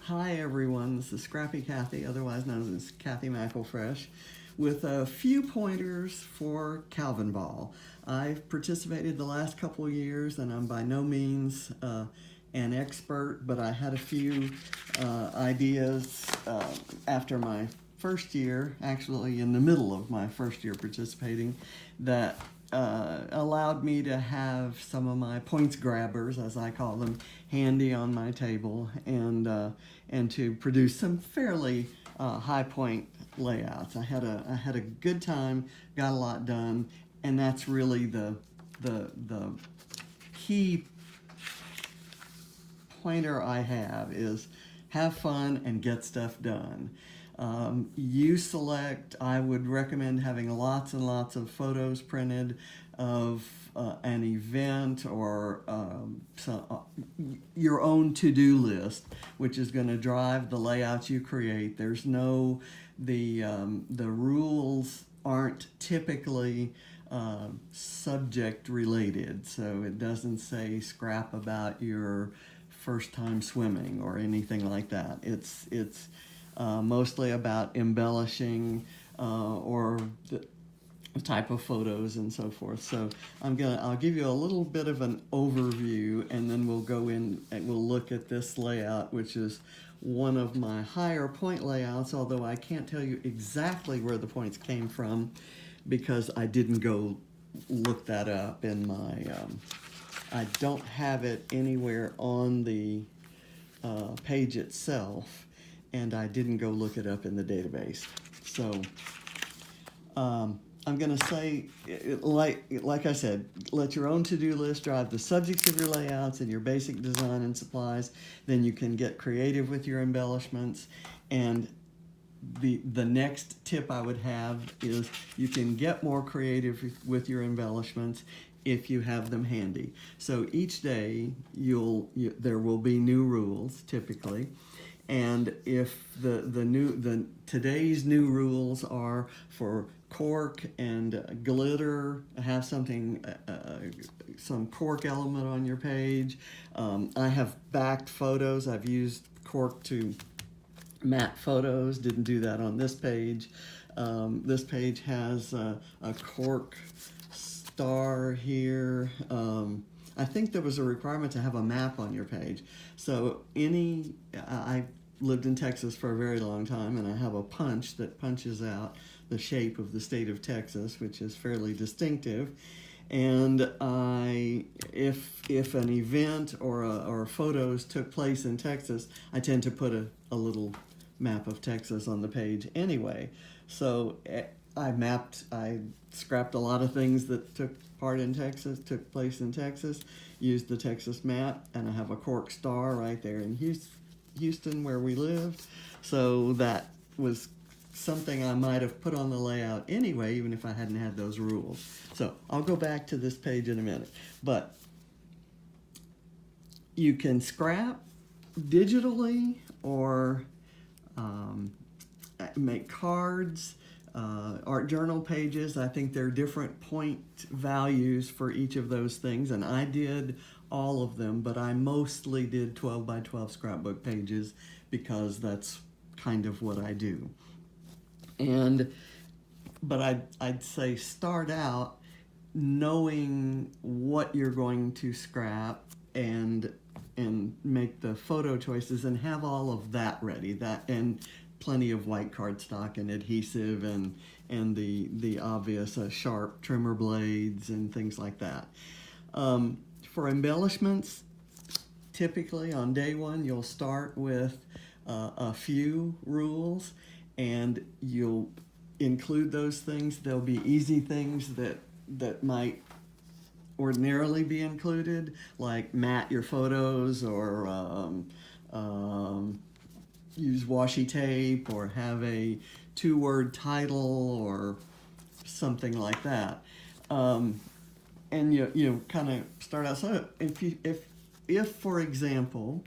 Hi everyone, this is Scrappy Kathy, otherwise known as Kathy McElfresh, with a few pointers for Calvinball. I've participated the last couple of years and I'm by no means an expert, but I had a few ideas after my first year, actually in the middle of my first year participating, that allowed me to have some of my points grabbers, as I call them, handy on my table, and to produce some fairly high point layouts. I had a good time, got a lot done, and that's really the key pointer I have fun and get stuff done. You select, I would recommend having lots and lots of photos printed of an event or your own to-do list, which is going to drive the layouts you create. There's no, the rules aren't typically subject related, so it doesn't say scrap about your first time swimming or anything like that. It's mostly about embellishing or the type of photos and so forth. So I'll give you a little bit of an overview, and then we'll go in and we'll look at this layout, which is one of my higher point layouts, although I can't tell you exactly where the points came from because I didn't go look that up in my, I don't have it anywhere on the page itself, and I didn't go look it up in the database. So I'm going to say, like I said, let your own to-do list drive the subjects of your layouts and your basic design and supplies. Then you can get creative with your embellishments. And the next tip I would have is you can get more creative with your embellishments if you have them handy. So each day there will be new rules typically. And if today's new rules are for cork and glitter, have something, some cork element on your page. I have backed photos. I've used cork to matte photos. Didn't do that on this page. This page has a cork star here. I think there was a requirement to have a map on your page. So I lived in Texas for a very long time, and I have a punch that punches out the shape of the state of Texas, which is fairly distinctive. And if an event or photos took place in Texas, I tend to put a little map of Texas on the page anyway. So I scrapped a lot of things that took place in Texas, used the Texas map, and I have a cork star right there in Houston where we lived. So that was something I might have put on the layout anyway, even if I hadn't had those rules. So I'll go back to this page in a minute. But you can scrap digitally or make cards, art journal pages. I think there are different point values for each of those things, and I did all of them, but I mostly did 12 by 12 scrapbook pages because that's kind of what I do. But I'd say start out knowing what you're going to scrap and make the photo choices and have all of that ready. And plenty of white cardstock and adhesive and the obvious sharp trimmer blades and things like that. For embellishments, typically on day one you'll start with a few rules, and you'll include those things. There'll be easy things that might ordinarily be included, like mat your photos or use washi tape or have a 2-word title or something like that. And you kind of start out. So if for example,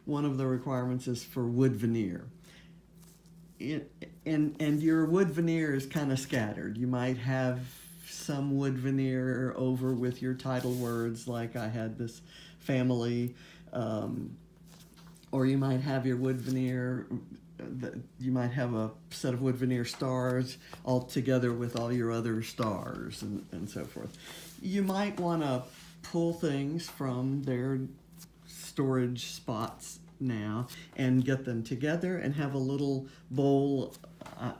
one of the requirements is for wood veneer, and your wood veneer is kind of scattered. You might have some wood veneer over with your title words, like I had this family or you might have your wood veneer, you might have a set of wood veneer stars all together with all your other stars and so forth. You might want to pull things from their storage spots now and get them together and have a little bowl.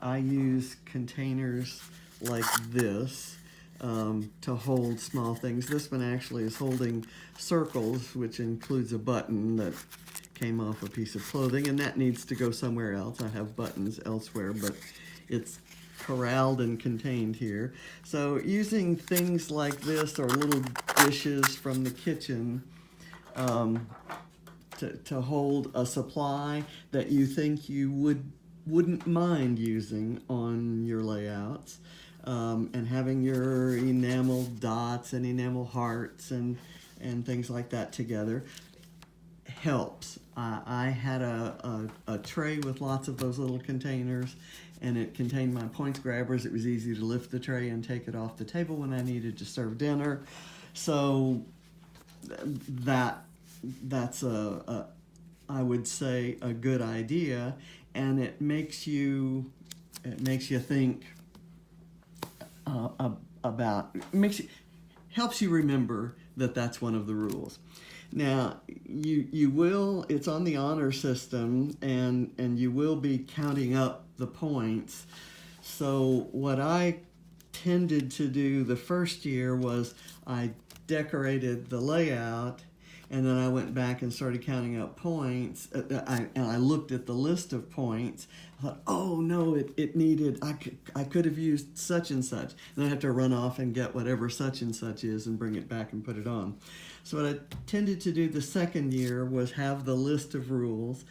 I use containers like this to hold small things. This one actually is holding circles, which includes a button that came off a piece of clothing, and that needs to go somewhere else. I have buttons elsewhere, but it's corralled and contained here. So using things like this or little dishes from the kitchen to hold a supply that you think you wouldn't mind using on your layouts, and having your enamel dots and enamel hearts and things like that together helps. I had a tray with lots of those little containers, and it contained my points grabbers. It was easy to lift the tray and take it off the table when I needed to serve dinner. So that's I would say a good idea, and it makes you think helps you remember that that's one of the rules. Now you will, it's on the honor system, and you will be counting up the points. So what I tended to do the first year was I decorated the layout, and then I went back and started counting up points. And I looked at the list of points. I thought, oh no, it needed, I could have used such and such. And I have to run off and get whatever such and such is and bring it back and put it on. So what I tended to do the second year was have the list of rules.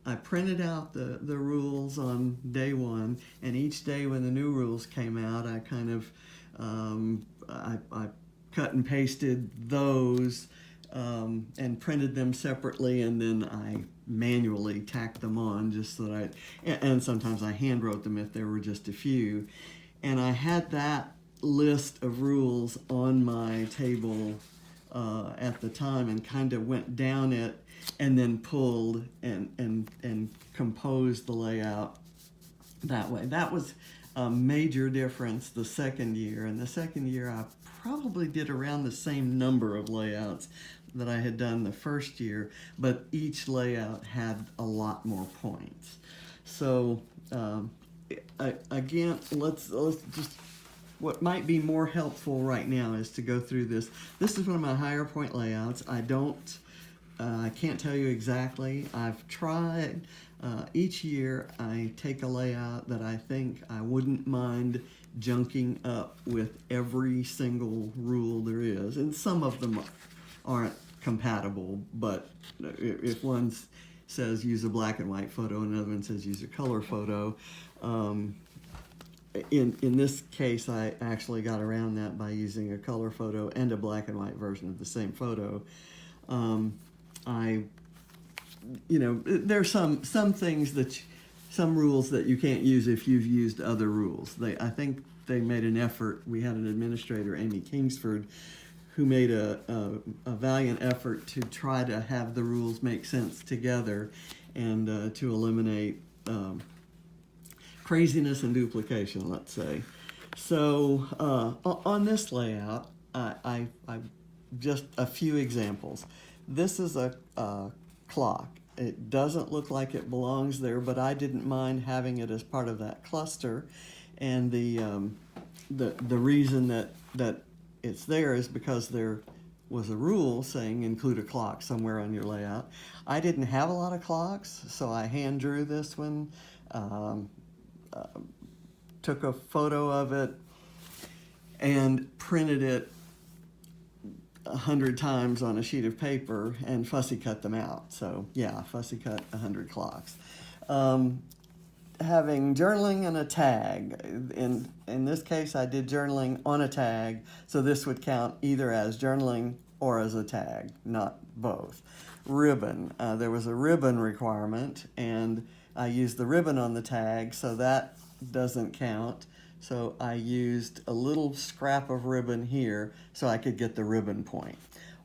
I printed out the rules on day one, and each day when the new rules came out, I kind of, I cut and pasted those and printed them separately, and then I manually tacked them on just so that and sometimes I hand wrote them if there were just a few. And I had that list of rules on my table at the time, and kind of went down it and then pulled and composed the layout that way. That was a major difference the second year. And the second year I probably did around the same number of layouts that I had done the first year, but each layout had a lot more points. So again, let's just, what might be more helpful right now is to go through this. This is one of my higher point layouts. I can't tell you exactly. I've tried. Each year I take a layout that I think I wouldn't mind junking up with every single rule there is. And some of them aren't compatible, but if one says use a black and white photo and another one says use a color photo, in this case I actually got around that by using a color photo and a black and white version of the same photo. There's some things some rules that you can't use if you've used other rules. I think they made an effort. We had an administrator, Amy Kingsford, who made a valiant effort to try to have the rules make sense together and to eliminate craziness and duplication, let's say. So on this layout, I just a few examples. This is a clock. It doesn't look like it belongs there, but I didn't mind having it as part of that cluster. And the reason that it's there is because there was a rule saying include a clock somewhere on your layout. I didn't have a lot of clocks, so I hand drew this one, took a photo of it, and printed it 100 times on a sheet of paper and fussy cut them out. So yeah, fussy cut 100 clocks. Having journaling and a tag. In this case, I did journaling on a tag, so this would count either as journaling or as a tag, not both. Ribbon. There was a ribbon requirement, and I used the ribbon on the tag, so that doesn't count. So I used a little scrap of ribbon here so I could get the ribbon point.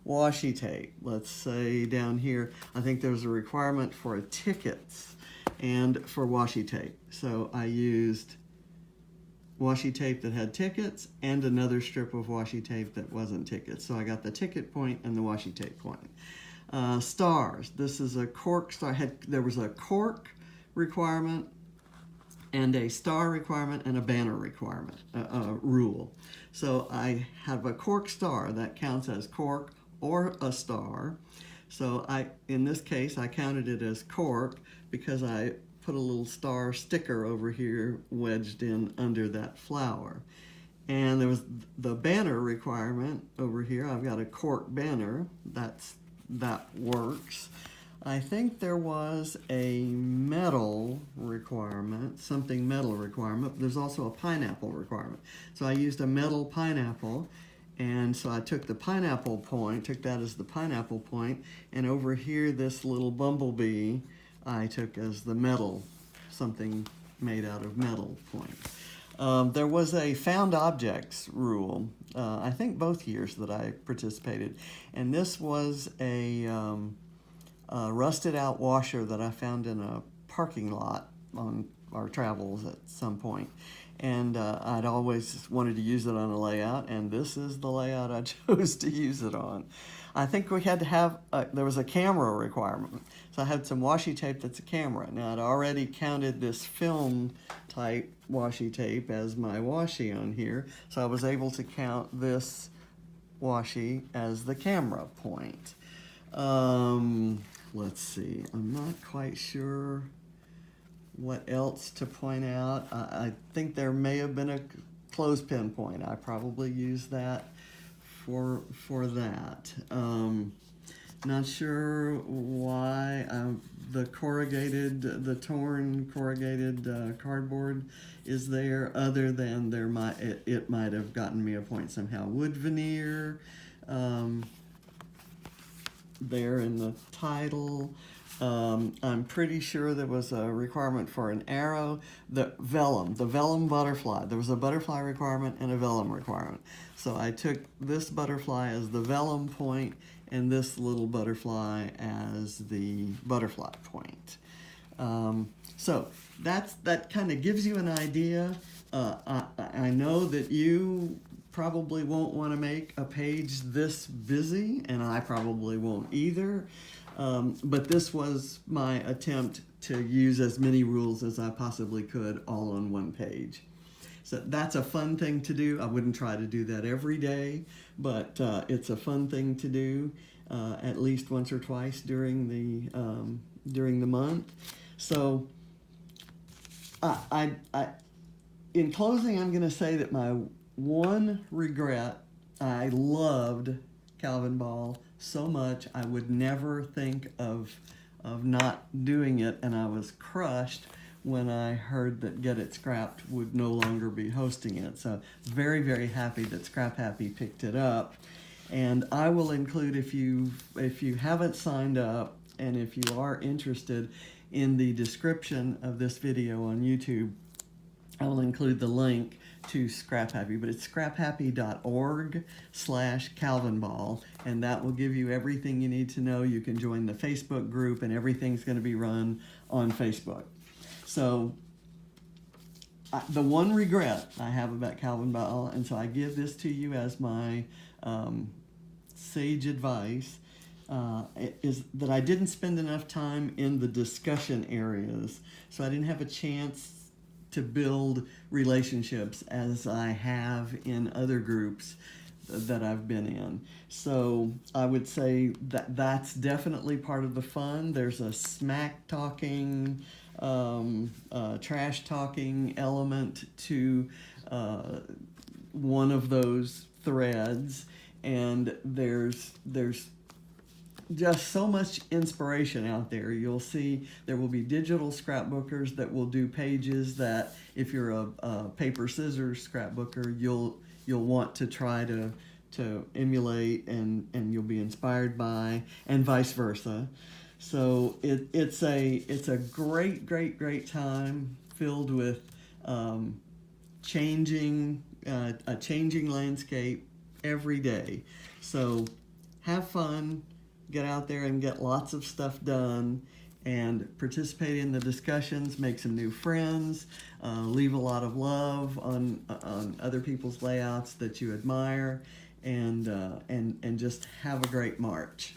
washi tape. Let's say down here, I think there's a requirement for tickets and for washi tape. So I used washi tape that had tickets and another strip of washi tape that wasn't tickets. So I got the ticket point and the washi tape point. Stars. This is a cork star. There was a cork requirement and a star requirement and a banner requirement rule. So I have a cork star that counts as cork or a star. So in this case, I counted it as cork because I put a little star sticker over here wedged in under that flower. And there was the banner requirement over here. I've got a cork banner. That works. I think there was a metal requirement, something metal requirement. There's also a pineapple requirement. So I used a metal pineapple, and so I took the pineapple point, took that as the pineapple point, and over here this little bumblebee I took as the metal, something made out of metal point. There was a found objects rule, I think both years that I participated, and this was a rusted out washer that I found in a parking lot on our travels at some point. And I'd always wanted to use it on a layout, and this is the layout I chose to use it on. I think we had to have, there was a camera requirement. So I had some washi tape that's a camera. Now I'd already counted this film type washi tape as my washi on here, so I was able to count this washi as the camera point. Let's see, I'm not quite sure what else to point out. I think there may have been a clothespin point. I probably used that for that. Not sure why the torn corrugated cardboard is there, other than it might have gotten me a point somehow. Wood veneer, there in the title. I'm pretty sure there was a requirement for an arrow. The vellum butterfly. There was a butterfly requirement and a vellum requirement. So I took this butterfly as the vellum point and this little butterfly as the butterfly point. So that kind of gives you an idea. I know that you probably won't want to make a page this busy, and I probably won't either. But this was my attempt to use as many rules as I possibly could all on one page. So that's a fun thing to do. I wouldn't try to do that every day, but it's a fun thing to do at least once or twice during the month. So in closing, I'm going to say that my one regret, I loved Calvinball so much I would never think of not doing it, and I was crushed when I heard that Get It Scrapped would no longer be hosting it. So very, very happy that Scrap Happy picked it up. And I will include, if you haven't signed up and if you are interested, in the description of this video on YouTube, I will include the link to Scrap Happy, but it's scraphappy.org/Calvinball, and that will give you everything you need to know. You can join the Facebook group, and everything's going to be run on Facebook. So the one regret I have about Calvinball, and so I give this to you as my sage advice, is that I didn't spend enough time in the discussion areas, so I didn't have a chance to build relationships as I have in other groups that I've been in. So I would say that that's definitely part of the fun. There's a smack talking, trash talking element to one of those threads, and there's just so much inspiration out there. You'll see there will be digital scrapbookers that will do pages that, if you're a paper scissors scrapbooker, you'll want to try to emulate, and you'll be inspired by, and vice versa. So it's a great time filled with a changing landscape every day. So have fun, get out there and get lots of stuff done, and participate in the discussions, make some new friends, leave a lot of love on other people's layouts that you admire, and just have a great March.